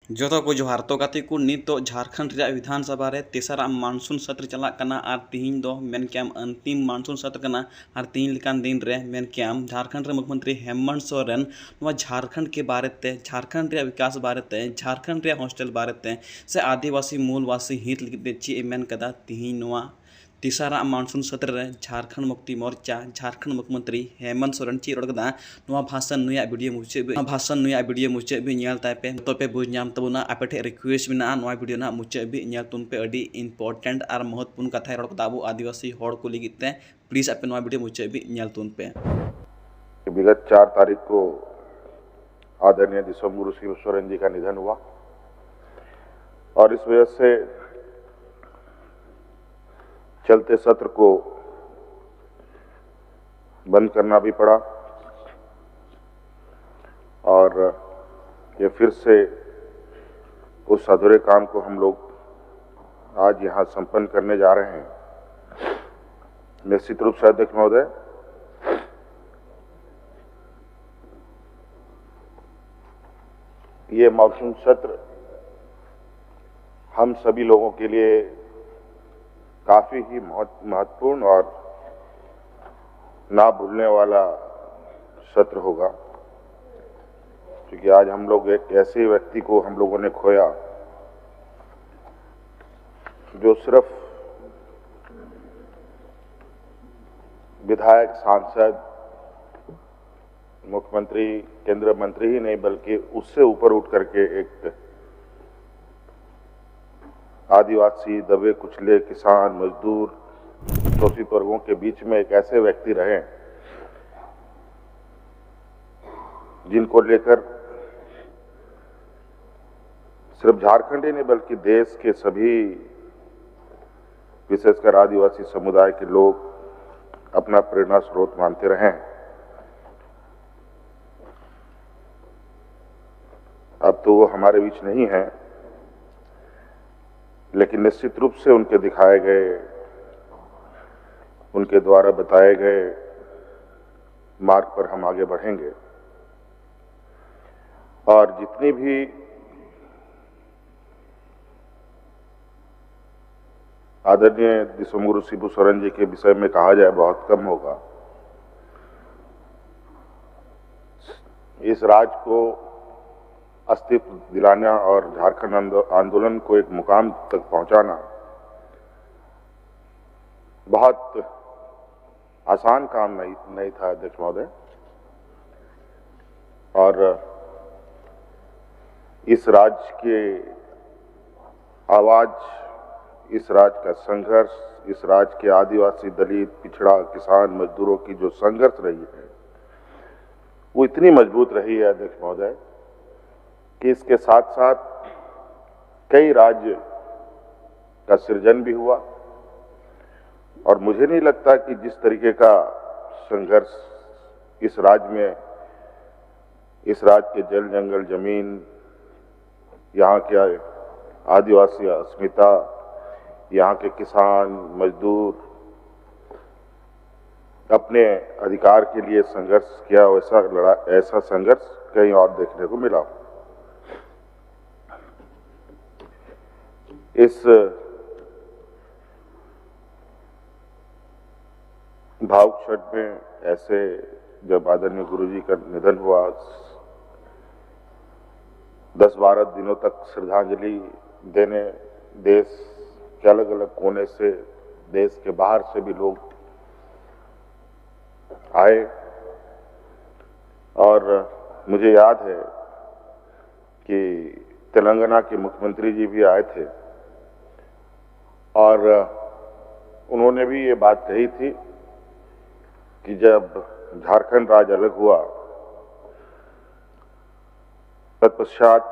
जोतो को जोहार तो गाते को नित झारखंड रे विधानसभा रे तेसरा मानसून सत्र चला कना और तीन दो मेन क्याम अंतिम मानसून सत्र कना और तीन लेकान दिन रे मेन क्याम झारखंड रे मुख्यमंत्री हेमंत सोरेन झारखंड के बारे ते झारखंड रे विकास बारे ते झारखंड रे हॉस्टल बारे ते से आदिवासी मूलवासी हित लगे ची मेन कदा तीन तीसरा मानसून सत्र रे झारखंड मुक्ति मोर्चा झारखंड मुख्यमंत्री हेमंत सोरेन ची रोडदा भाषण नुया वीडियो मुचे भी नेल ताइपे तो पे बुझ नाम तबना आपेठे रिक्वेस्ट में वीडियो ना मुचे भी नेल तुन पे अडी इंपॉर्टेंट और महत्वपूर्ण कथा रोड आबो आदिवासी होड़ को लिगिते प्लीज आपे वीडियो मुचे भी नेल तुन पे। विगत 4 तारीख को आदरणीय दिसंबर शिव सोरेन जी का निधन हुआ और इस वजह से चलते सत्र को बंद करना भी पड़ा और ये फिर से उस अधूरे काम को हम लोग आज यहाँ संपन्न करने जा रहे हैं। निश्चित रूप से अध्यक्ष महोदय, ये मानसून सत्र हम सभी लोगों के लिए काफी ही महत्वपूर्ण और ना भूलने वाला सत्र होगा, क्योंकि आज हम लोग एक ऐसे व्यक्ति को हम लोगों ने खोया जो सिर्फ विधायक, सांसद, मुख्यमंत्री, केंद्रीय मंत्री ही नहीं बल्कि उससे ऊपर उठ करके एक आदिवासी, दबे कुचले किसान, मजदूर, शोषित वर्गों के बीच में एक ऐसे व्यक्ति रहे जिनको लेकर सिर्फ झारखंड ही नहीं बल्कि देश के सभी विशेषकर आदिवासी समुदाय के लोग अपना प्रेरणा स्रोत मानते रहे। अब तो वो हमारे बीच नहीं है, लेकिन निश्चित रूप से उनके दिखाए गए, उनके द्वारा बताए गए मार्ग पर हम आगे बढ़ेंगे और जितनी भी आदरणीय दिसंबर शिबू सोरेन जी के विषय में कहा जाए बहुत कम होगा। इस राज्य को अस्तित्व दिलाना और झारखंड आंदोलन को एक मुकाम तक पहुंचाना बहुत आसान काम नहीं था अध्यक्ष महोदय, और इस राज्य के आवाज, इस राज्य का संघर्ष, इस राज्य के आदिवासी, दलित, पिछड़ा, किसान, मजदूरों की जो संघर्ष रही है वो इतनी मजबूत रही है अध्यक्ष महोदय कि इसके साथ साथ कई राज्य का सृजन भी हुआ और मुझे नहीं लगता कि जिस तरीके का संघर्ष इस राज्य में, इस राज्य के जल, जंगल, जमीन, यहाँ के आदिवासी अस्मिता, यहाँ के किसान, मजदूर अपने अधिकार के लिए संघर्ष किया, ऐसा संघर्ष कहीं और देखने को मिला। इस भावुक क्षण में ऐसे जब आदरणीय गुरुजी का निधन हुआ, 10-12 दिनों तक श्रद्धांजलि देने देश के अलग अलग कोने से, देश के बाहर से भी लोग आए और मुझे याद है कि तेलंगाना के मुख्यमंत्री जी भी आए थे और उन्होंने भी ये बात कही थी कि जब झारखंड राज्य अलग हुआ तत्पश्चात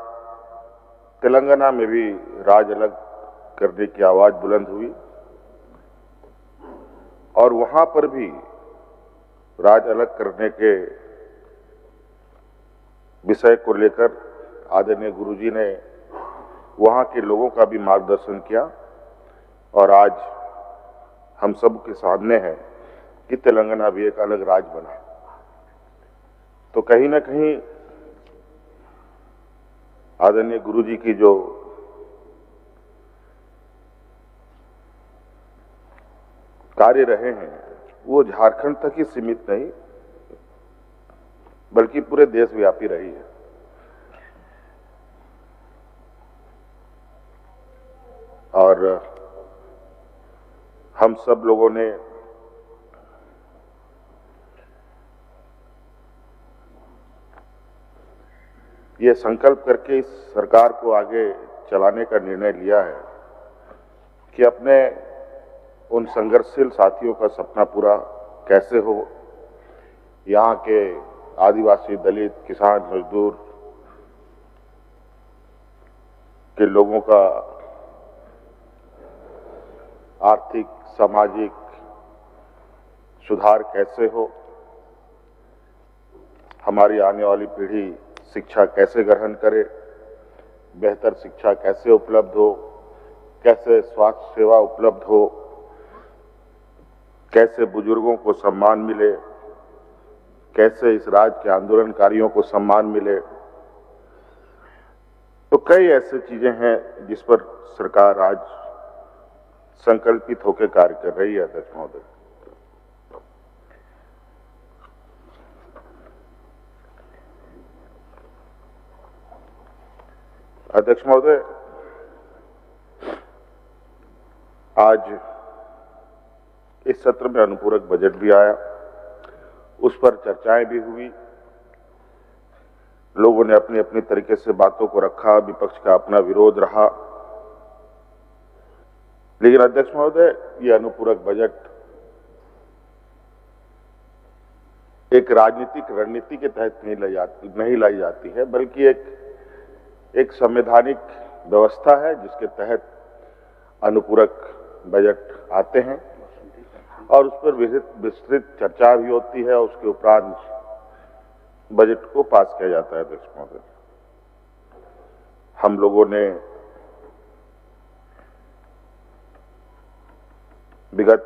तेलंगाना में भी राज्य अलग करने की आवाज बुलंद हुई और वहां पर भी राज्य अलग करने के विषय को लेकर आदरणीय गुरुजी ने वहां के लोगों का भी मार्गदर्शन किया और आज हम सब के सामने है कि तेलंगाना भी एक अलग राज्य बना। तो कहीं ना कहीं आदरणीय गुरुजी की जो कार्य रहे हैं वो झारखंड तक ही सीमित नहीं बल्कि पूरे देशव्यापी रही है। और हम सब लोगों ने ये संकल्प करके इस सरकार को आगे चलाने का निर्णय लिया है कि अपने उन संघर्षशील साथियों का सपना पूरा कैसे हो, यहाँ के आदिवासी, दलित, किसान, मजदूर के लोगों का आर्थिक, सामाजिक सुधार कैसे हो, हमारी आने वाली पीढ़ी शिक्षा कैसे ग्रहण करे, बेहतर शिक्षा कैसे उपलब्ध हो, कैसे स्वास्थ्य सेवा उपलब्ध हो, कैसे बुजुर्गों को सम्मान मिले, कैसे इस राज्य के आंदोलनकारियों को सम्मान मिले। तो कई ऐसी चीजें हैं जिस पर सरकार आज संकल्पित होकर कार्य कर रही है। अध्यक्ष महोदय, अध्यक्ष महोदय, आज इस सत्र में अनुपूरक बजट भी आया, उस पर चर्चाएं भी हुई, लोगों ने अपनी अपनी तरीके से बातों को रखा, विपक्ष का अपना विरोध रहा। लेकिन अध्यक्ष महोदय, ये अनुपूरक बजट एक राजनीतिक रणनीति के तहत नहीं लाई जाती है, बल्कि एक संवैधानिक व्यवस्था है जिसके तहत अनुपूरक बजट आते हैं और उस पर विस्तृत चर्चा भी होती है, उसके उपरांत बजट को पास किया जाता है। अध्यक्ष महोदय, हम लोगों ने विगत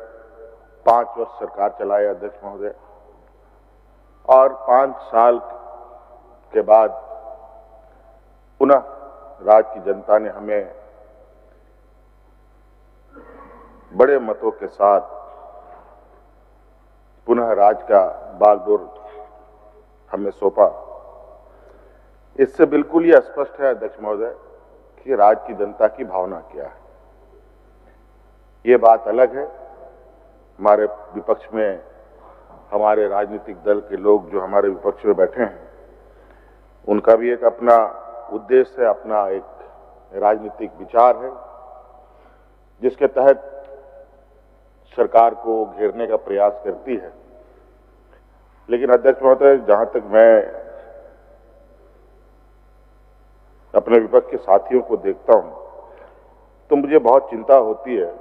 5 वर्ष सरकार चलाई अध्यक्ष महोदय, और 5 साल के बाद पुनः राज्य की जनता ने हमें बड़े मतों के साथ पुनः राज्य का बागडोर हमें सौंपा। इससे बिल्कुल ही स्पष्ट है अध्यक्ष महोदय कि राज्य की जनता की भावना क्या है। ये बात अलग है, हमारे विपक्ष में हमारे राजनीतिक दल के लोग जो हमारे विपक्ष में बैठे हैं, उनका भी एक अपना उद्देश्य है, अपना एक राजनीतिक विचार है जिसके तहत सरकार को घेरने का प्रयास करती है। लेकिन अध्यक्ष महोदय, जहां तक मैं अपने विपक्ष के साथियों को देखता हूं तो मुझे बहुत चिंता होती है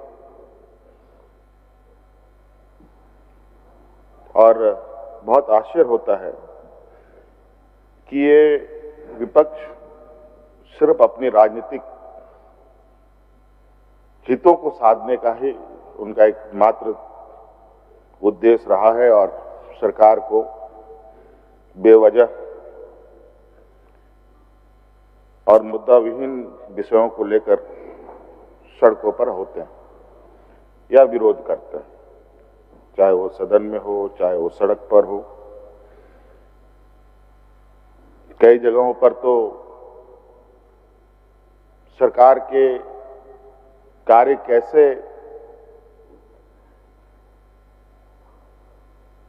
और बहुत आश्चर्य होता है कि ये विपक्ष सिर्फ अपनी राजनीतिक हितों को साधने का ही उनका एक मात्र उद्देश्य रहा है और सरकार को बेवजह और मुद्दा विहीन विषयों को लेकर सड़कों पर होते हैं या विरोध करते हैं, चाहे वो सदन में हो, चाहे वो सड़क पर हो। कई जगहों पर तो सरकार के कार्य कैसे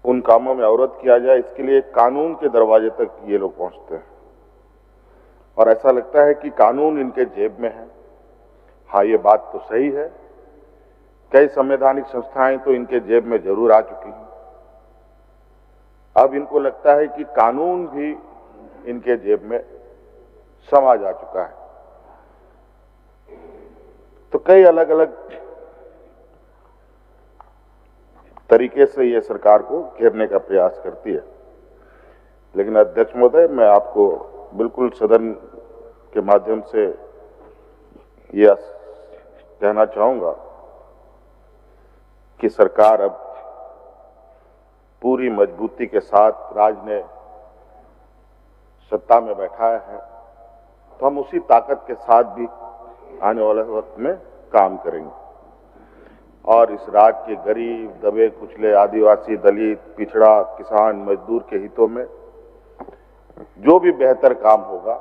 उन कामों में अवरोध किया जाए, इसके लिए कानून के दरवाजे तक ये लोग पहुंचते हैं और ऐसा लगता है कि कानून इनके जेब में है। हाँ, ये बात तो सही है, कई संवैधानिक संस्थाएं तो इनके जेब में जरूर आ चुकी हैं। अब इनको लगता है कि कानून भी इनके जेब में समा जा चुका है। तो कई अलग अलग तरीके से ये सरकार को घेरने का प्रयास करती है। लेकिन अध्यक्ष महोदय, मैं आपको बिल्कुल सदन के माध्यम से यह कहना चाहूंगा कि सरकार अब पूरी मजबूती के साथ राज्य ने सत्ता में बैठाया है तो हम उसी ताकत के साथ भी आने वाले वक्त में काम करेंगे और इस राज्य के गरीब, दबे कुचले, आदिवासी, दलित, पिछड़ा, किसान, मजदूर के हितों में जो भी बेहतर काम होगा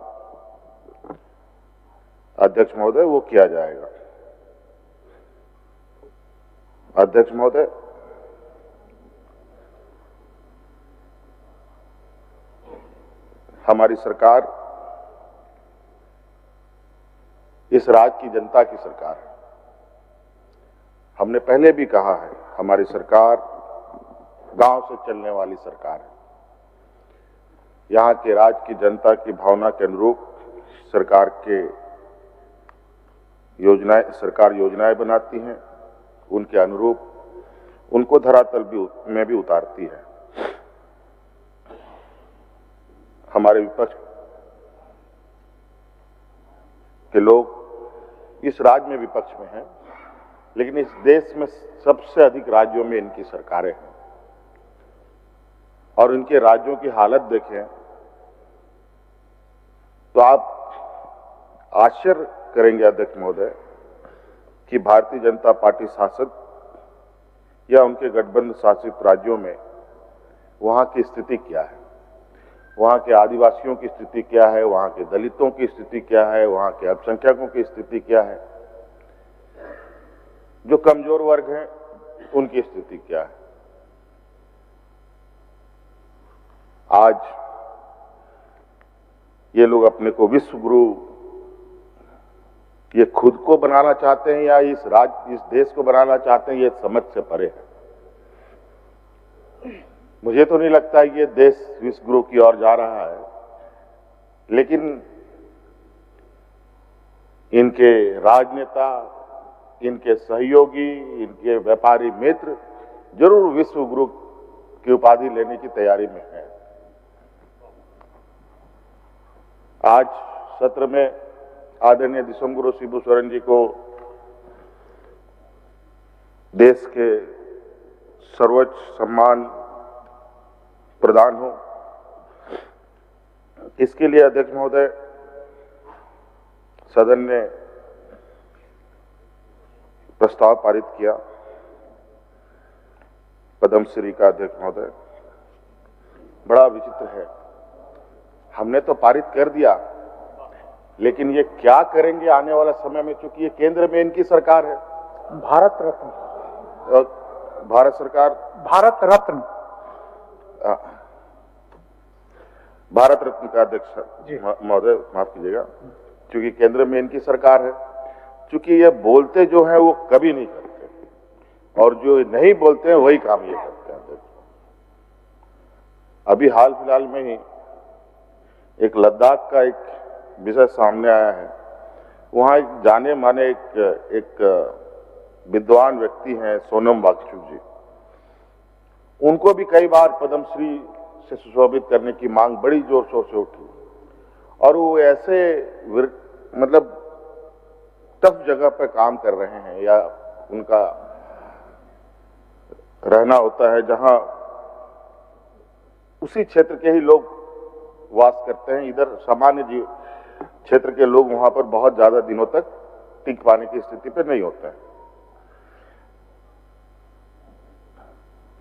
अध्यक्ष महोदय वो किया जाएगा। अध्यक्ष महोदय, हमारी सरकार इस राज्य की जनता की सरकार है। हमने पहले भी कहा है, हमारी सरकार गांव से चलने वाली सरकार है। यहां के राज्य की जनता की भावना के अनुरूप सरकार योजनाएं बनाती हैं, उनके अनुरूप उनको धरातल में भी उतारती है। हमारे विपक्ष के लोग इस राज्य में विपक्ष में हैं, लेकिन इस देश में सबसे अधिक राज्यों में इनकी सरकारें हैं और इनके राज्यों की हालत देखें तो आप आश्चर्य करेंगे अध्यक्ष महोदय कि भारतीय जनता पार्टी शासित या उनके गठबंधन शासित राज्यों में वहां की स्थिति क्या है, वहां के आदिवासियों की स्थिति क्या है, वहां के दलितों की स्थिति क्या है, वहां के अल्पसंख्यकों की स्थिति क्या है, जो कमजोर वर्ग हैं उनकी स्थिति क्या है। आज ये लोग अपने को विश्व गुरु ये खुद को बनाना चाहते हैं या इस देश को बनाना चाहते हैं, ये समझ से परे है। मुझे तो नहीं लगता है ये देश विश्व गुरु की ओर जा रहा है, लेकिन इनके राजनेता, इनके सहयोगी, इनके व्यापारी मित्र जरूर विश्व गुरु की उपाधि लेने की तैयारी में है। आज सत्र में आदरणीय दिसोम गुरु शिबू सोरेन जी को देश के सर्वोच्च सम्मान प्रदान हो, इसके लिए अध्यक्ष महोदय सदन ने प्रस्ताव पारित किया। पद्मश्री का अध्यक्ष महोदय बड़ा विचित्र है, हमने तो पारित कर दिया, लेकिन ये क्या करेंगे आने वाला समय में, चूंकि ये केंद्र में इनकी सरकार है। भारत रत्न, भारत सरकार, भारत रत्न, भारत रत्न का अध्यक्ष महोदय माफ कीजिएगा, क्योंकि केंद्र में इनकी सरकार है। चूंकि ये बोलते जो है वो कभी नहीं करते और जो नहीं बोलते हैं वही काम ये करते हैं। अभी हाल फिलहाल में ही एक लद्दाख का एक विषय सामने आया है। वहां एक जाने माने एक विद्वान व्यक्ति हैं सोनम वांगचुक जी, उनको भी कई बार पद्मश्री से सुशोभित करने की मांग बड़ी जोर शोर से उठी और वो ऐसे मतलब टफ जगह पर काम कर रहे हैं या उनका रहना होता है जहां उसी क्षेत्र के ही लोग वास करते हैं। इधर सामान्य जीव क्षेत्र के लोग वहां पर बहुत ज्यादा दिनों तक टिक पाने की स्थिति पर नहीं होते हैं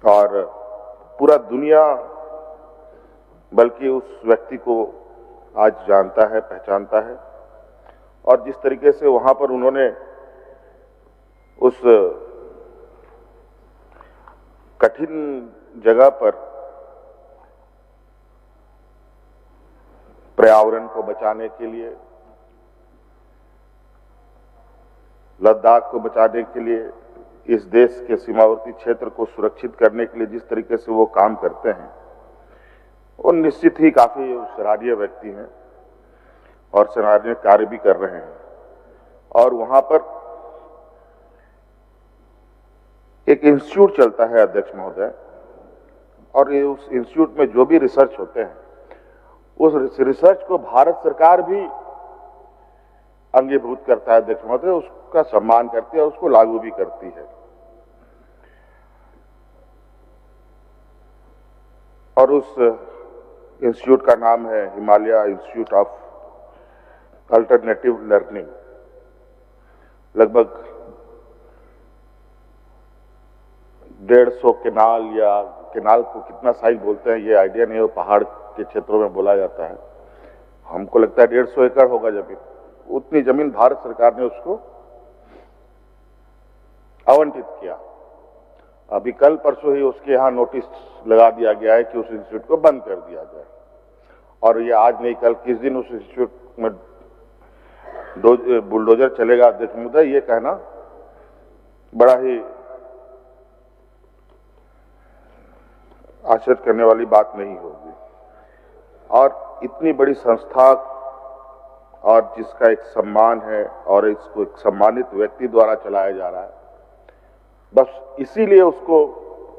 और पूरा दुनिया बल्कि उस व्यक्ति को आज जानता है, पहचानता है और जिस तरीके से वहां पर उन्होंने उस कठिन जगह पर पर्यावरण को बचाने के लिए, लद्दाख को बचाने के लिए, इस देश के सीमावर्ती क्षेत्र को सुरक्षित करने के लिए जिस तरीके से वो काम करते हैं, वो निश्चित ही काफी सराहनीय व्यक्ति हैं और सराहनीय कार्य भी कर रहे हैं। और वहां पर एक इंस्टीट्यूट चलता है अध्यक्ष महोदय, और ये उस इंस्टीट्यूट में जो भी रिसर्च होते हैं उस रिसर्च को भारत सरकार भी अंगीभूत करता है अध्यक्ष महोदय, उसका सम्मान करती है और उसको लागू भी करती है। और उस इंस्टीट्यूट का नाम है Himalaya institute of alternative learning, लगभग 150 केनाल, या केनाल को कितना साइज बोलते हैं ये आइडिया नहीं, वो पहाड़ के क्षेत्रों में बोला जाता है, हमको लगता है 150 एकड़ होगा जमीन, उतनी जमीन भारत सरकार ने उसको आवंटित किया। अभी कल परसों ही उसके यहाँ नोटिस लगा दिया गया है कि उस इंस्टीट्यूट को बंद कर दिया जाए, और ये आज नहीं कल किस दिन उस इंस्टीट्यूट में बुलडोजर चलेगा अध्यक्ष महोदय, ये कहना बड़ा ही आश्चर्य करने वाली बात नहीं होगी। और इतनी बड़ी संस्था और जिसका एक सम्मान है और इसको एक सम्मानित व्यक्ति द्वारा चलाया जा रहा है, बस इसीलिए उसको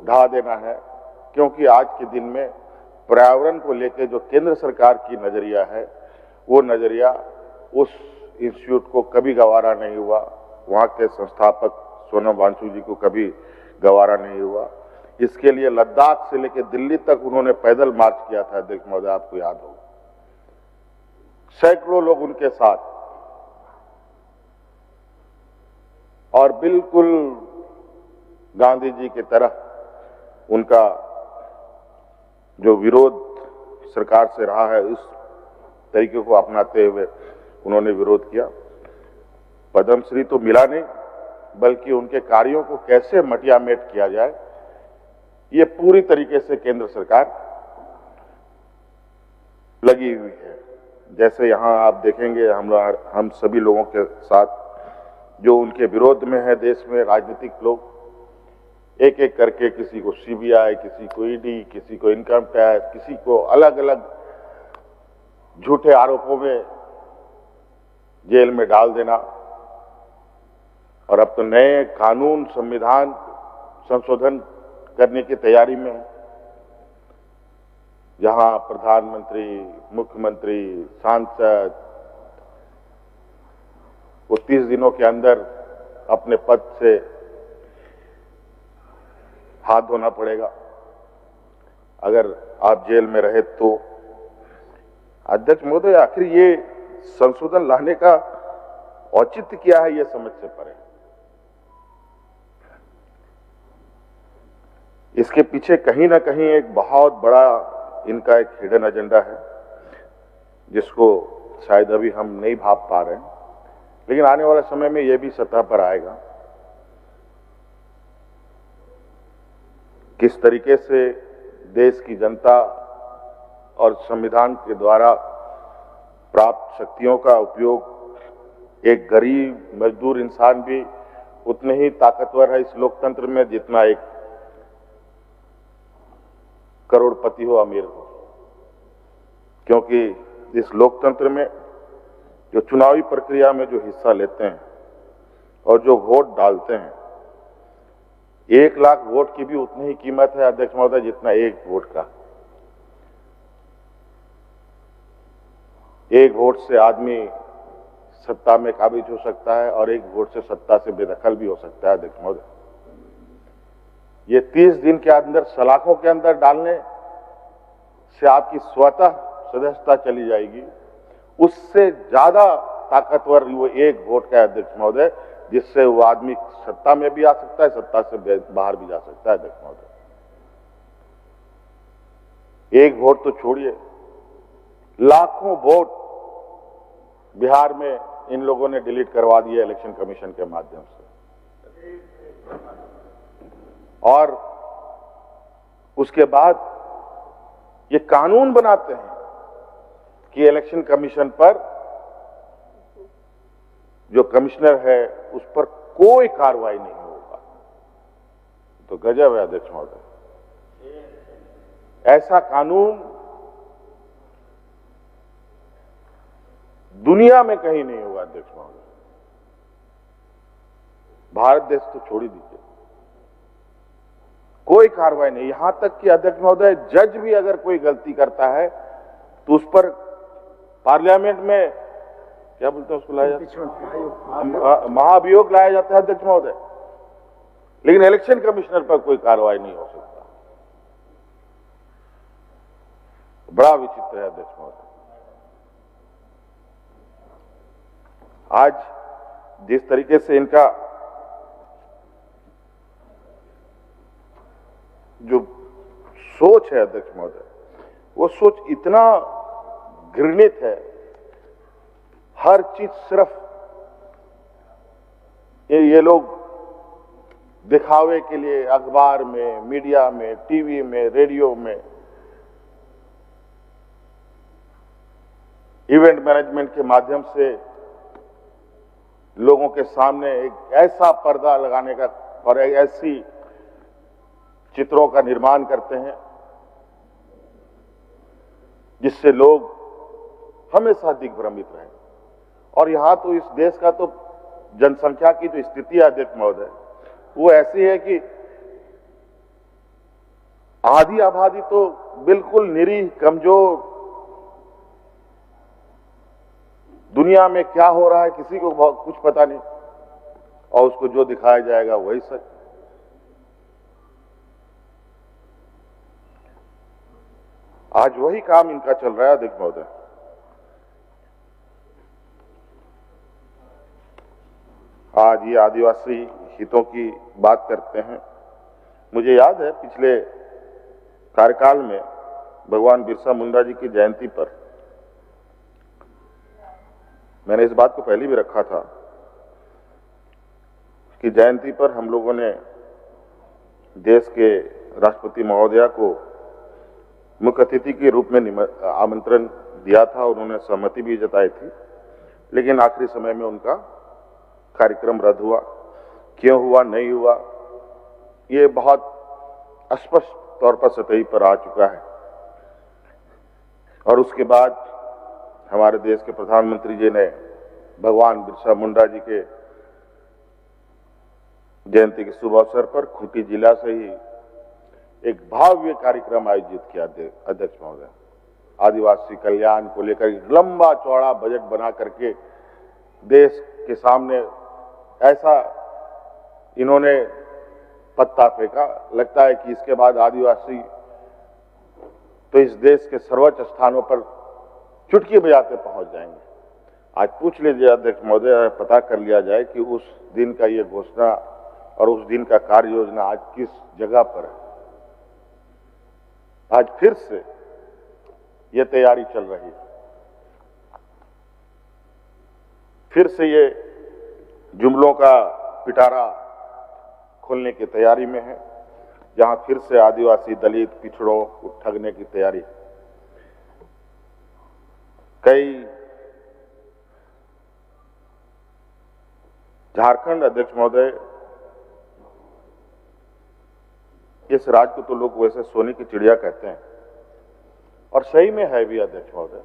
ढा देना है, क्योंकि आज के दिन में पर्यावरण को लेकर जो केंद्र सरकार की नजरिया है, वो नजरिया उस इंस्टीट्यूट को कभी गवारा नहीं हुआ, वहां के संस्थापक सोनम वांगचुक जी को कभी गवारा नहीं हुआ। इसके लिए लद्दाख से लेकर दिल्ली तक उन्होंने पैदल मार्च किया था अध्यक्ष महोदय, आपको याद होगा, सैकड़ों लोग उनके साथ, और बिल्कुल गांधी जी की तरह उनका जो विरोध सरकार से रहा है उस तरीके को अपनाते हुए उन्होंने विरोध किया। पद्मश्री तो मिला नहीं, बल्कि उनके कार्यों को कैसे मटियामेट किया जाए, ये पूरी तरीके से केंद्र सरकार लगी हुई है। जैसे यहां आप देखेंगे हम सभी लोगों के साथ जो उनके विरोध में है देश में राजनीतिक लोग, एक एक करके किसी को सीबीआई, किसी को ईडी, किसी को इनकम टैक्स, किसी को अलग अलग झूठे आरोपों में जेल में डाल देना, और अब तो नए कानून संविधान संशोधन करने की तैयारी में है, जहां प्रधानमंत्री, मुख्यमंत्री, सांसद वो 30 दिनों के अंदर अपने पद से हाथ धोना पड़ेगा अगर आप जेल में रहे तो। अध्यक्ष महोदय, आखिर ये संशोधन लाने का औचित्य क्या है, ये समझ से परे। इसके पीछे कहीं ना कहीं एक बहुत बड़ा इनका एक हिडन एजेंडा है, जिसको शायद अभी हम नहीं भाप पा रहे हैं, लेकिन आने वाले समय में यह भी सतह पर आएगा। किस तरीके से देश की जनता और संविधान के द्वारा प्राप्त शक्तियों का उपयोग एक गरीब मजदूर इंसान भी उतने ही ताकतवर है इस लोकतंत्र में जितना एक करोड़पति हो, अमीर हो। क्योंकि इस लोकतंत्र में जो चुनावी प्रक्रिया में जो हिस्सा लेते हैं और जो वोट डालते हैं, 1 लाख वोट की भी उतनी ही कीमत है अध्यक्ष महोदय जितना एक वोट का। एक वोट से आदमी सत्ता में काबिज हो सकता है और एक वोट से सत्ता से बेदखल भी हो सकता है अध्यक्ष महोदय। ये 30 दिन के अंदर सलाखों के अंदर डालने से आपकी स्वतः सदस्यता चली जाएगी, उससे ज्यादा ताकतवर वो एक वोट का अध्यक्ष महोदय, जिससे वो आदमी सत्ता में भी आ सकता है, सत्ता से बाहर भी जा सकता है अध्यक्ष महोदय। एक वोट तो छोड़िए, लाखों वोट बिहार में इन लोगों ने डिलीट करवा दिए इलेक्शन कमीशन के माध्यम से, और उसके बाद ये कानून बनाते हैं कि इलेक्शन कमीशन पर जो कमिश्नर है उस पर कोई कार्रवाई नहीं होगा। तो गजब है अध्यक्ष महोदय, ऐसा कानून दुनिया में कहीं नहीं होगा अध्यक्ष महोदय। भारत देश तो छोड़ ही दीजिए, कोई कार्रवाई नहीं। यहां तक कि अध्यक्ष महोदय, जज भी अगर कोई गलती करता है तो उस पर पार्लियामेंट में क्या बोलते हैं उसको लाया जाता है, महाभियोग लाया जाता है अध्यक्ष महोदय, लेकिन इलेक्शन कमिश्नर पर कोई कार्रवाई नहीं हो सकता। बड़ा विचित्र है अध्यक्ष महोदय। आज जिस तरीके से इनका जो सोच है अध्यक्ष महोदय, वो सोच इतना घृणित है। हर चीज सिर्फ ये लोग दिखावे के लिए अखबार में, मीडिया में, टीवी में, रेडियो में, इवेंट मैनेजमेंट के माध्यम से लोगों के सामने एक ऐसा पर्दा लगाने का और एक ऐसी चित्रों का निर्माण करते हैं जिससे लोग हमेशा दिग्भ्रमित रहे। और यहां तो इस देश का तो जनसंख्या की जो स्थिति है अध्यक्ष महोदय, वो ऐसी है कि आधी आबादी तो बिल्कुल निरीह, कमजोर, दुनिया में क्या हो रहा है किसी को कुछ पता नहीं, और उसको जो दिखाया जाएगा वही सच। आज वही काम इनका चल रहा है अध्यक्ष महोदय। आज ये आदिवासी हितों की बात करते हैं। मुझे याद है पिछले कार्यकाल में भगवान बिरसा मुंडा जी की जयंती पर मैंने इस बात को पहले भी रखा था कि जयंती पर हम लोगों ने देश के राष्ट्रपति महोदया को मुख्य अतिथि के रूप में आमंत्रण दिया था। उन्होंने सहमति भी जताई थी, लेकिन आखिरी समय में उनका कार्यक्रम रद्द हुआ। क्यों हुआ, नहीं हुआ, ये बहुत स्पष्ट तौर पर सतही पर आ चुका है। और उसके बाद हमारे देश के प्रधानमंत्री जी ने भगवान बिरसा मुंडा जी के जयंती के शुभ अवसर पर खूंटी जिला से ही एक भव्य कार्यक्रम आयोजित किया अध्यक्ष महोदय। आदिवासी कल्याण को लेकर लंबा चौड़ा बजट बना करके देश के सामने ऐसा इन्होंने पत्ता फेंका, लगता है कि इसके बाद आदिवासी तो इस देश के सर्वोच्च स्थानों पर चुटकी बजाते पहुंच जाएंगे। आज पूछ लीजिए अध्यक्ष महोदय, पता कर लिया जाए कि उस दिन का ये घोषणा और उस दिन का कार्य योजना आज किस जगह पर है। आज फिर से ये तैयारी चल रही है, फिर से ये जुमलों का पिटारा खोलने की तैयारी में है, जहां फिर से आदिवासी, दलित, पिछड़ों को ठगने की तैयारी। कई झारखंड अध्यक्ष महोदय, इस राज्य को तो लोग वैसे सोने की चिड़िया कहते हैं, और सही में है भी अध्यक्ष महोदय।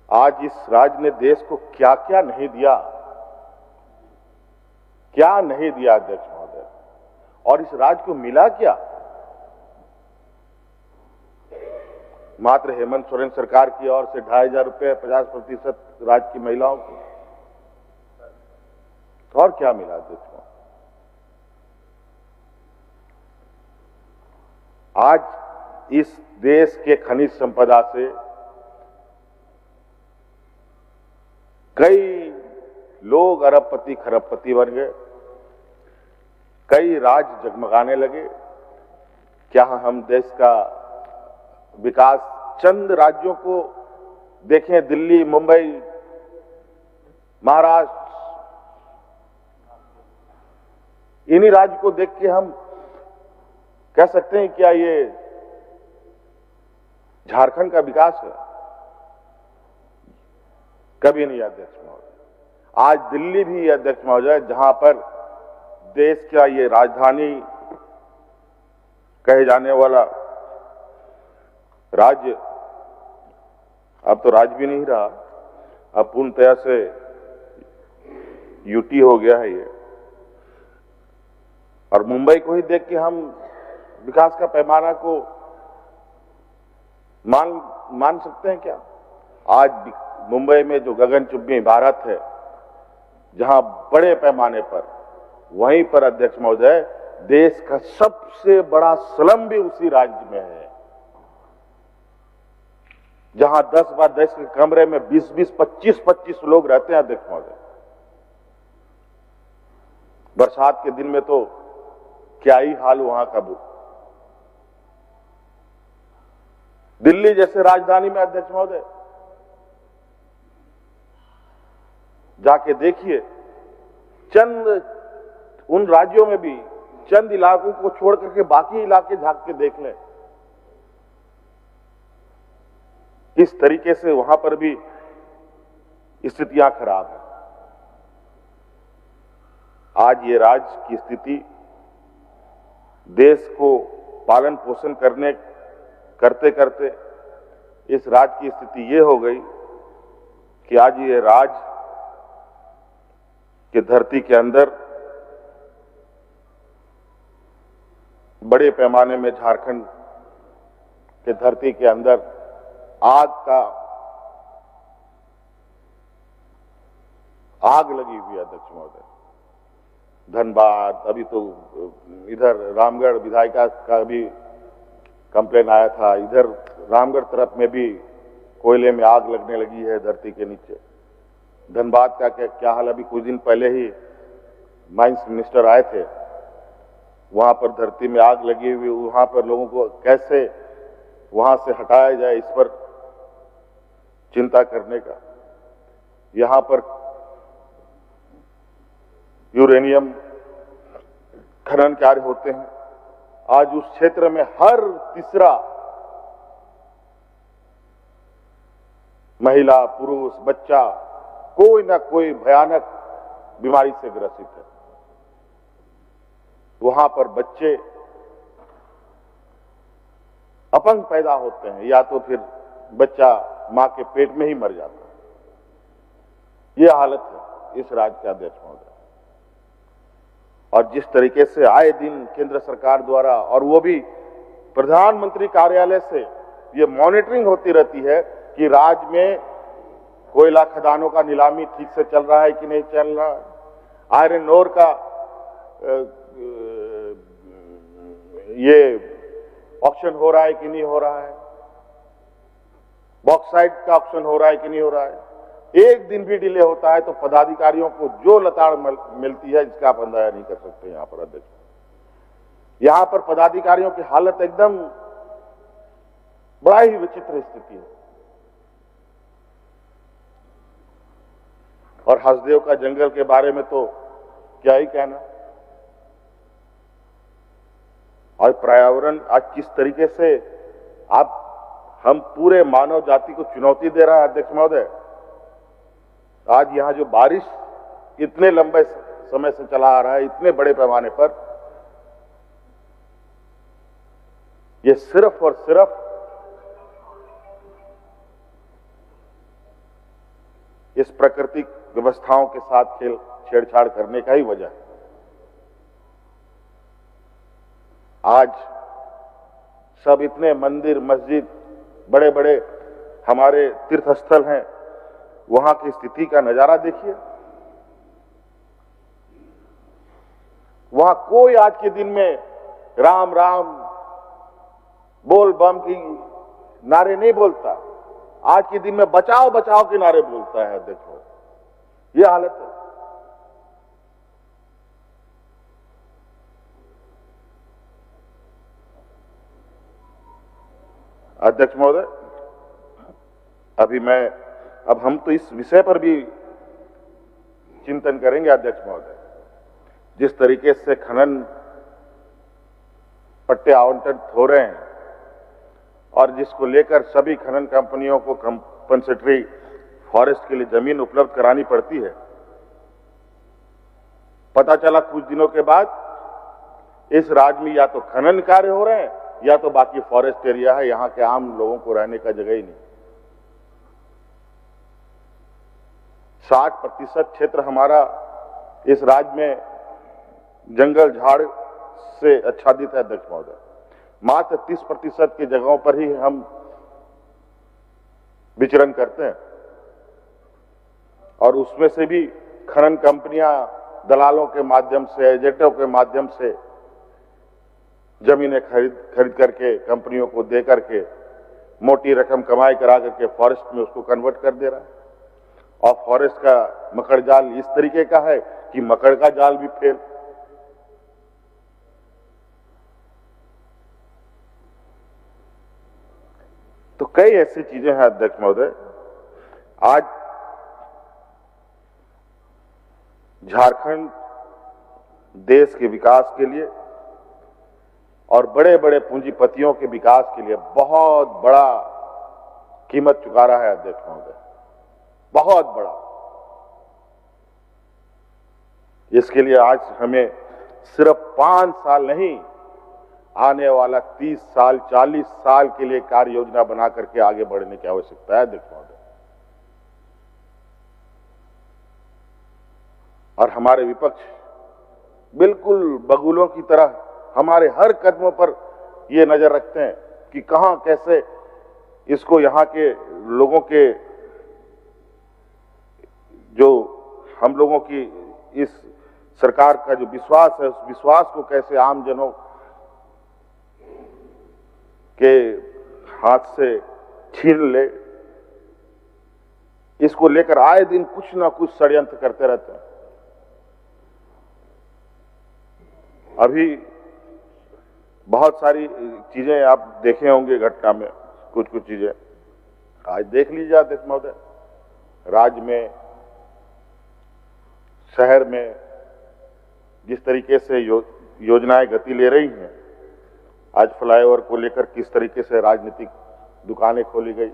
आज इस राज्य ने देश को क्या क्या नहीं दिया, क्या नहीं दिया अध्यक्ष महोदय, और इस राज्य को मिला क्या। मात्र हेमंत सोरेन सरकार की ओर से 2,500 रुपए 50% राज्य की महिलाओं को, और क्या मिला अध्यक्ष महोदय। आज इस देश के खनिज संपदा से कई लोग अरबपति खरबपति बन गए, कई राज्य जगमगाने लगे। क्या हम देश का विकास चंद राज्यों को देखें, दिल्ली, मुंबई, महाराष्ट्र, इन्हीं राज्य को देख के हम कह सकते हैं क्या ये झारखंड का विकास है? कभी नहीं अध्यक्ष महोदय। आज दिल्ली भी अध्यक्ष महोदय, जहां पर देश का ये राजधानी कहे जाने वाला राज्य, अब तो राज्य भी नहीं रहा, अब पूर्णतया से यूटी हो गया है ये। और मुंबई को ही देख के हम विकास का पैमाना को मान सकते हैं क्या? आज मुंबई में जो गगनचुंबी इमारत है, जहां बड़े पैमाने पर, वहीं पर अध्यक्ष महोदय देश का सबसे बड़ा स्लम भी उसी राज्य में है। जहां 10 बाय 10 के कमरे में 20-20, 25-25 लोग रहते हैं अध्यक्ष महोदय। बरसात के दिन में तो क्या ही हाल वहां का। दिल्ली जैसे राजधानी में अध्यक्ष महोदय जाके देखिए, चंद उन राज्यों में भी चंद इलाकों को छोड़ करके बाकी इलाके झांक के देख लें, किस तरीके से वहां पर भी स्थितियां खराब है। आज ये राज्य की स्थिति देश को पालन पोषण करते करते इस राज्य की स्थिति ये हो गई कि आज ये राज्य के धरती के अंदर बड़े पैमाने में झारखंड के धरती के अंदर आग लगी हुई है अध्यक्ष महोदय। धनबाद, अभी तो इधर रामगढ़ विधायिका का भी कंप्लेन आया था, इधर रामगढ़ तरफ में भी कोयले में आग लगने लगी है धरती के नीचे। धनबाद का क्या हाल, अभी कुछ दिन पहले ही माइंस मिनिस्टर आए थे, वहां पर धरती में आग लगी हुई, वहां पर लोगों को कैसे वहां से हटाया जाए इस पर चिंता करने का। यहां पर यूरेनियम खनन कार्य होते हैं। आज उस क्षेत्र में हर तीसरा महिला, पुरुष, बच्चा कोई ना कोई भयानक बीमारी से ग्रसित है। वहां पर बच्चे अपंग पैदा होते हैं या तो फिर बच्चा मां के पेट में ही मर जाता है। यह हालत है इस राज्य के अध्यक्ष महोदय। और जिस तरीके से आए दिन केंद्र सरकार द्वारा और वो भी प्रधानमंत्री कार्यालय से ये मॉनिटरिंग होती रहती है कि राज्य में कोयला खदानों का नीलामी ठीक से चल रहा है कि नहीं चल रहा है, आयरन ओर का ये ऑक्शन हो रहा है कि नहीं हो रहा है, बॉक्साइट का ऑक्शन हो रहा है कि नहीं हो रहा है। एक दिन भी डिले होता है तो पदाधिकारियों को जो लताड़ मिलती है जिसका आप अंदाजा नहीं कर सकते। यहां पर अध्यक्ष, यहां पर पदाधिकारियों की हालत एकदम बड़ा ही विचित्र स्थिति है। और हसदेव का जंगल के बारे में तो क्या ही कहना। और पर्यावरण आज किस तरीके से हम पूरे मानव जाति को चुनौती दे रहा है अध्यक्ष महोदय। आज यहां जो बारिश इतने लंबे समय से चला आ रहा है, इतने बड़े पैमाने पर, ये सिर्फ और सिर्फ इस प्राकृतिक व्यवस्थाओं के साथ छेड़छाड़ करने का ही वजह है। आज सब इतने मंदिर, मस्जिद, बड़े बड़े हमारे तीर्थ स्थल हैं, वहां की स्थिति का नजारा देखिए। वहां कोई आज के दिन में राम राम बोल बम की नारे नहीं बोलता, आज के दिन में बचाओ बचाओ के नारे बोलता है। देखो ये हालत है। अध्यक्ष महोदय, अब हम तो इस विषय पर भी चिंतन करेंगे अध्यक्ष महोदय। जिस तरीके से खनन पट्टे आवंटित हो रहे हैं और जिसको लेकर सभी खनन कंपनियों को कंपनसेटरी फॉरेस्ट के लिए जमीन उपलब्ध करानी पड़ती है, पता चला कुछ दिनों के बाद इस राज्य में या तो खनन कार्य हो रहे हैं या तो बाकी फॉरेस्ट एरिया है, यहां के आम लोगों को रहने का जगह ही नहीं। 60% क्षेत्र हमारा इस राज्य में जंगल झाड़ से आच्छादित है अध्यक्ष महोदय। मात्र 30% की जगहों पर ही हम विचरण करते हैं और उसमें से भी खनन कंपनियां दलालों के माध्यम से, एजेंटों के माध्यम से जमीनें खरीद करके कंपनियों को दे करके मोटी रकम कमाई करा करके फॉरेस्ट में उसको कन्वर्ट कर दे रहा है। और फॉरेस्ट का मकड़ जाल इस तरीके का है कि मकड़ का जाल भी फेल। तो कई ऐसी चीजें हैं अध्यक्ष महोदय। आज झारखंड देश के विकास के लिए और बड़े बड़े पूंजीपतियों के विकास के लिए बहुत बड़ा कीमत चुका रहा है अध्यक्ष महोदय, बहुत बड़ा। इसके लिए आज हमें सिर्फ 5 साल नहीं, आने वाला 30 साल 40 साल के लिए कार्य योजना बना करके आगे बढ़ने की आवश्यकता है अध्यक्ष महोदय। और हमारे विपक्ष बिल्कुल बगुलों की तरह हमारे हर कदमों पर ये नजर रखते हैं कि कहां कैसे इसको यहां के लोगों के, जो हम लोगों की इस सरकार का जो विश्वास है, उस विश्वास को कैसे आम जनों के हाथ से छीन ले, इसको लेकर आए दिन कुछ ना कुछ षड्यंत्र करते रहते हैं। अभी बहुत सारी चीजें आप देखे होंगे घटना में, कुछ कुछ चीजें आज देख लीजिए अध्यक्ष महोदय। राज्य में, शहर में जिस तरीके से योजनाएं गति ले रही हैं, आज फ्लाईओवर को लेकर किस तरीके से राजनीतिक दुकानें खोली गई,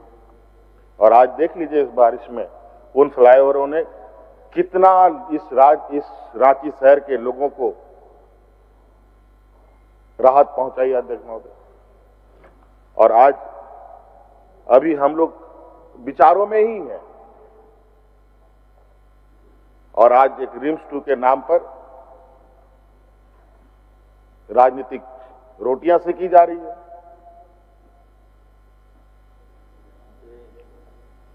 और आज देख लीजिए इस बारिश में उन फ्लाईओवरों ने कितना इस रांची शहर के लोगों को राहत पहुंचाई अध्यक्ष महोदय। और आज अभी हम लोग विचारों में ही हैं, और आज एक रिम्स 2 के नाम पर राजनीतिक रोटियां सेकी जा रही है।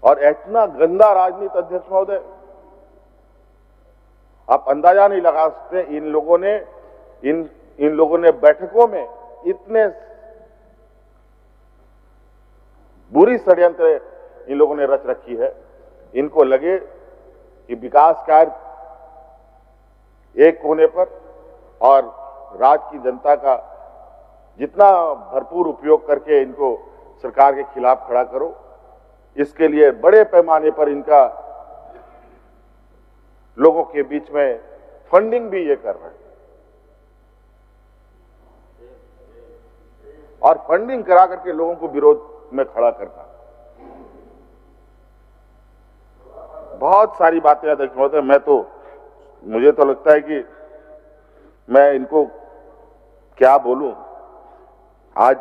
और इतना गंदा राजनीति अध्यक्ष महोदय, आप अंदाजा नहीं लगा सकते। इन लोगों ने बैठकों में इतने बुरी षड्यंत्र इन लोगों ने रच रखी है। इनको लगे कि विकास कार्य एक कोने पर और राज्य की जनता का जितना भरपूर उपयोग करके इनको सरकार के खिलाफ खड़ा करो, इसके लिए बड़े पैमाने पर इनका लोगों के बीच में फंडिंग भी ये कर रहे हैं, और फंडिंग करा करके लोगों को विरोध में खड़ा करना। बहुत सारी बातें अध्यक्ष महोदय, मुझे तो लगता है कि मैं इनको क्या बोलूं। आज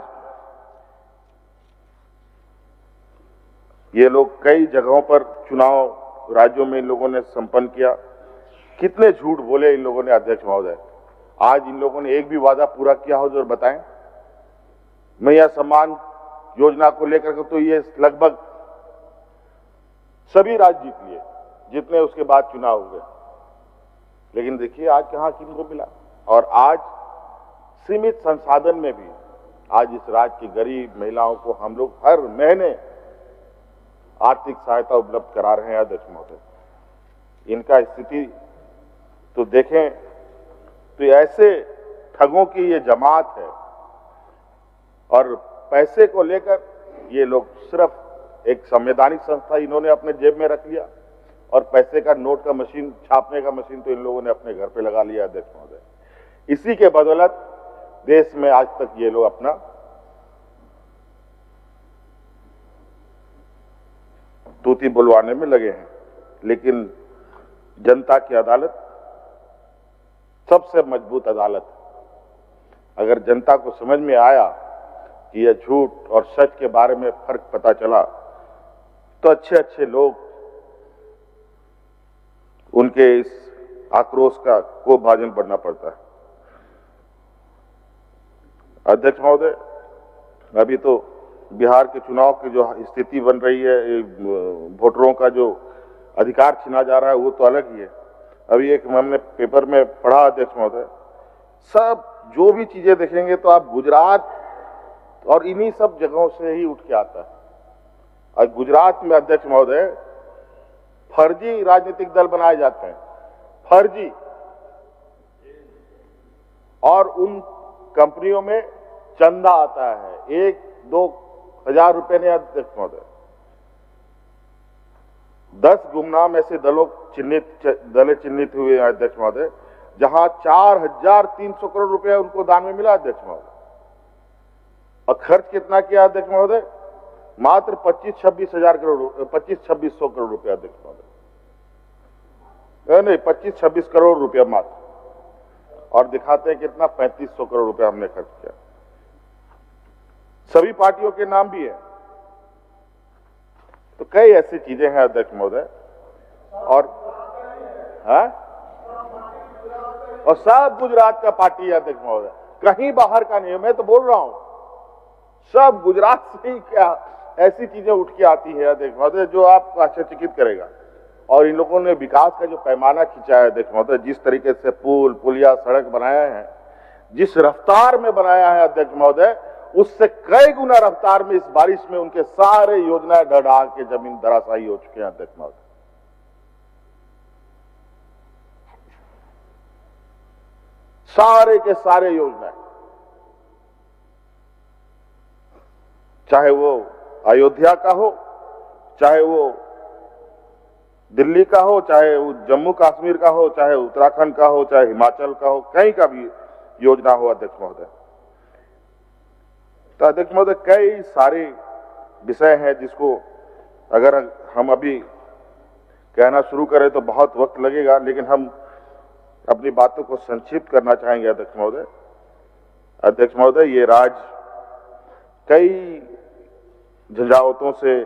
ये लोग कई जगहों पर चुनाव राज्यों में इन लोगों ने संपन्न किया, कितने झूठ बोले इन लोगों ने अध्यक्ष महोदय। आज इन लोगों ने एक भी वादा पूरा किया हो जो बताएं। मैया सम्मान योजना को लेकर के तो ये लगभग सभी राज्य जीत लिए, जितने उसके बाद चुनाव हुए। लेकिन देखिए आज कहां किनको मिला। और आज सीमित संसाधन में भी आज इस राज्य की गरीब महिलाओं को हम लोग हर महीने आर्थिक सहायता उपलब्ध करा रहे हैं अध्यक्ष महोदय। इनका स्थिति तो देखें तो ऐसे ठगों की ये जमात है, और पैसे को लेकर ये लोग सिर्फ एक संवैधानिक संस्था इन्होंने अपने जेब में रख लिया, और पैसे का नोट का मशीन, छापने का मशीन तो इन लोगों ने अपने घर पे लगा लिया अध्यक्ष महोदय। इसी के बदौलत देश में आज तक ये लोग अपना तूती बुलवाने में लगे हैं। लेकिन जनता की अदालत सबसे मजबूत अदालत है। अगर जनता को समझ में आया कि यह झूठ और सच के बारे में फर्क पता चला, तो अच्छे अच्छे लोग उनके इस आक्रोश को भाजन पड़ना पड़ता है। अध्यक्ष महोदय, अभी तो बिहार के चुनाव की जो स्थिति बन रही है, वोटरों का जो अधिकार छीना जा रहा है, वो तो अलग ही है। अभी एक हमने पेपर में पढ़ा अध्यक्ष महोदय, सब जो भी चीजें देखेंगे तो आप गुजरात और इन्हीं सब जगहों से ही उठ के आता है। और गुजरात में अध्यक्ष महोदय फर्जी राजनीतिक दल बनाए जाते हैं, फर्जी, और उन कंपनियों में चंदा आता है 1-2 हजार रुपए ने। अध्यक्ष महोदय 10 गुमनाम ऐसे दलें चिन्हित हुए हैं अध्यक्ष महोदय, जहां 4,300 करोड़ रुपए उनको दान में मिला अध्यक्ष महोदय। और खर्च कितना किया अध्यक्ष महोदय? मात्र 25-26 करोड़ रुपए अध्यक्ष महोदय, नहीं 25-26 करोड़ रुपया मात्र, और दिखाते हैं कितना 3500 करोड़ रुपया हमने खर्च किया। सभी पार्टियों के नाम भी है। तो कई ऐसी चीजें हैं अध्यक्ष महोदय, और सब गुजरात का पार्टी है अध्यक्ष महोदय, कहीं बाहर का नहीं है। मैं तो बोल रहा हूं सब गुजरात से ही क्या ऐसी चीजें उठ के आती है अध्यक्ष महोदय जो आपको आश्चर्यचकित करेगा। और इन लोगों ने विकास का जो पैमाना खींचा है अध्यक्ष महोदय, जिस तरीके से पुल पुलिया सड़क बनाया है, जिस रफ्तार में बनाया है अध्यक्ष महोदय, उससे कई गुना रफ्तार में इस बारिश में उनके सारे योजनाएं ढह के जमीन धराशायी हो चुके हैं अध्यक्ष महोदय। सारे के सारे योजनाएं, चाहे वो अयोध्या का हो, चाहे वो दिल्ली का हो, चाहे वो जम्मू कश्मीर का हो, चाहे उत्तराखंड का हो, चाहे हिमाचल का हो, कहीं का भी योजना हो अध्यक्ष महोदय। तो अध्यक्ष महोदय कई सारे विषय हैं जिसको अगर हम अभी कहना शुरू करें तो बहुत वक्त लगेगा, लेकिन हम अपनी बातों को संक्षिप्त करना चाहेंगे अध्यक्ष महोदय। अध्यक्ष महोदय, ये राज्य कई झंझावतों से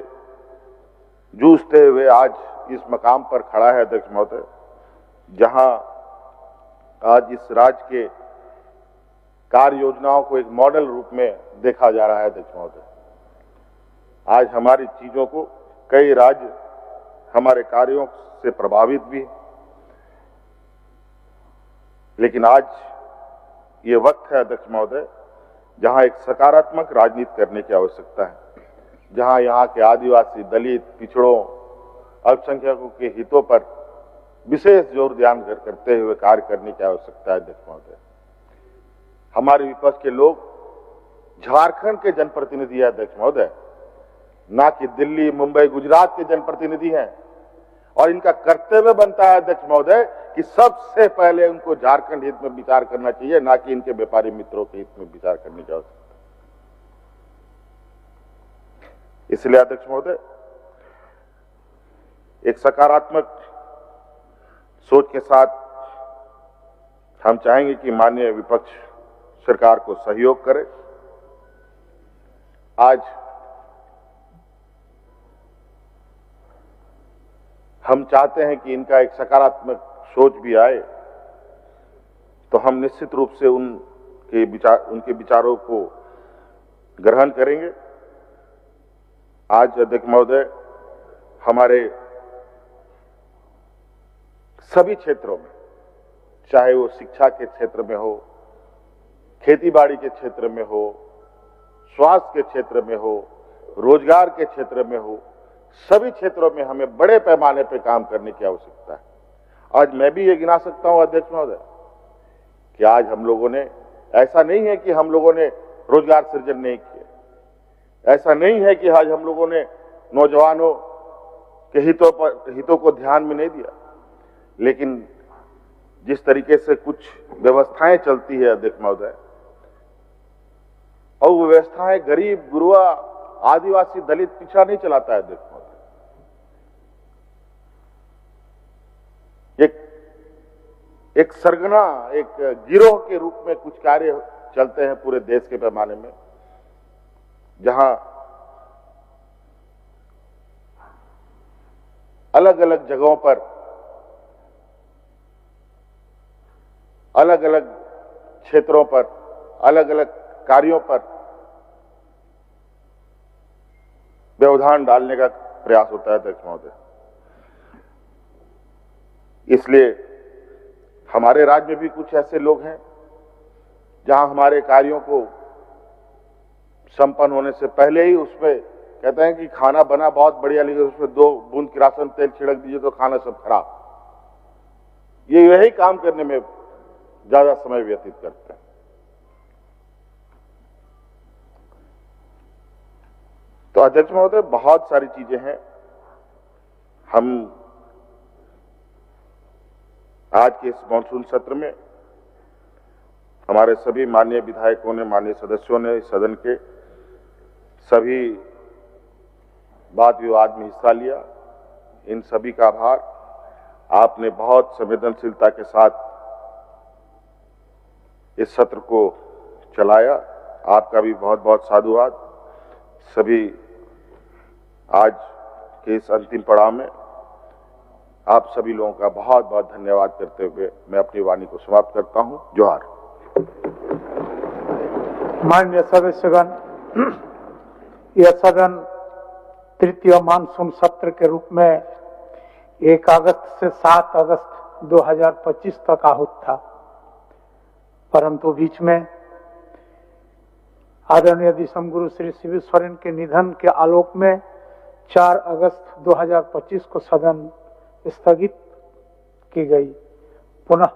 जूझते हुए आज इस मकाम पर खड़ा है अध्यक्ष महोदय, जहां आज इस राज्य के कार्य योजनाओं को एक मॉडल रूप में देखा जा रहा है अध्यक्ष महोदय। आज हमारी चीजों को कई राज्य हमारे कार्यों से प्रभावित भी, लेकिन आज ये वक्त है अध्यक्ष महोदय जहां एक सकारात्मक राजनीति करने की आवश्यकता है, जहां यहाँ के आदिवासी, दलित, पिछड़ों, अल्पसंख्यकों के हितों पर विशेष जोर ध्यान करते हुए कार्य करने की आवश्यकता है अध्यक्ष महोदय। हमारे विपक्ष के लोग झारखंड के जनप्रतिनिधि है अध्यक्ष महोदय, ना कि दिल्ली, मुंबई, गुजरात के जनप्रतिनिधि हैं, और इनका कर्तव्य बनता है अध्यक्ष महोदय कि सबसे पहले उनको झारखंड हित में विचार करना चाहिए, ना कि इनके व्यापारी मित्रों के हित में विचार करने की आवश्यकता। इसलिए अध्यक्ष महोदय एक सकारात्मक सोच के साथ हम चाहेंगे कि माननीय विपक्ष सरकार को सहयोग करे। आज हम चाहते हैं कि इनका एक सकारात्मक सोच भी आए, तो हम निश्चित रूप से उनके विचारों को ग्रहण करेंगे। आज अध्यक्ष महोदय हमारे सभी क्षेत्रों में, चाहे वो शिक्षा के क्षेत्र में हो, खेतीबाड़ी के क्षेत्र में हो, स्वास्थ्य के क्षेत्र में हो, रोजगार के क्षेत्र में हो, सभी क्षेत्रों में हमें बड़े पैमाने पर काम करने की आवश्यकता है। आज मैं भी ये गिना सकता हूं अध्यक्ष महोदय कि आज हम लोगों ने, ऐसा नहीं है कि हम लोगों ने रोजगार सृजन नहीं किया, ऐसा नहीं है कि आज हम लोगों ने नौजवानों के हितों को ध्यान में नहीं दिया, लेकिन जिस तरीके से कुछ व्यवस्थाएं चलती है अध्यक्ष महोदय, और वो व्यवस्थाएं गरीब, गुरुआ, आदिवासी, दलित, पिछड़ा नहीं चलाता है अध्यक्ष महोदय। एक सरगना, एक गिरोह के रूप में कुछ कार्य चलते हैं पूरे देश के पैमाने में, जहां अलग अलग जगहों पर अलग अलग क्षेत्रों पर अलग अलग कार्यों पर व्यवधान डालने का प्रयास होता है अध्यक्ष महोदय। इसलिए हमारे राज्य में भी कुछ ऐसे लोग हैं जहां हमारे कार्यों को संपन्न होने से पहले ही उसमें कहते हैं कि खाना बना बहुत बढ़िया, लेकिन उसमें 2 बूंद किरासन तेल छिड़क दीजिए तो खाना सब खराब। ये यही काम करने में ज्यादा समय व्यतीत करते हैं। तो अध्यक्ष महोदय, बहुत सारी चीजें हैं। हम आज के इस मानसून सत्र में हमारे सभी माननीय विधायकों ने, माननीय सदस्यों ने इस सदन के सभी वाद विवाद में हिस्सा लिया। इन सभी का आभार। आपने बहुत संवेदनशीलता के साथ इस सत्र को चलाया, आपका भी बहुत बहुत साधुवाद। सभी आज के इस अंतिम पड़ाव में आप सभी लोगों का बहुत बहुत धन्यवाद करते हुए मैं अपनी वाणी को समाप्त करता हूं। जोहार। माननीय सदस्यगण, यह सदन तृतीय मानसून सत्र के रूप में 1 अगस्त से 7 अगस्त 2025 तक आहूत था, परंतु बीच में आदरणीय दिसम गुरु श्री शिव सोरेन के निधन के आलोक में 4 अगस्त 2025 को सदन स्थगित की गई। पुनः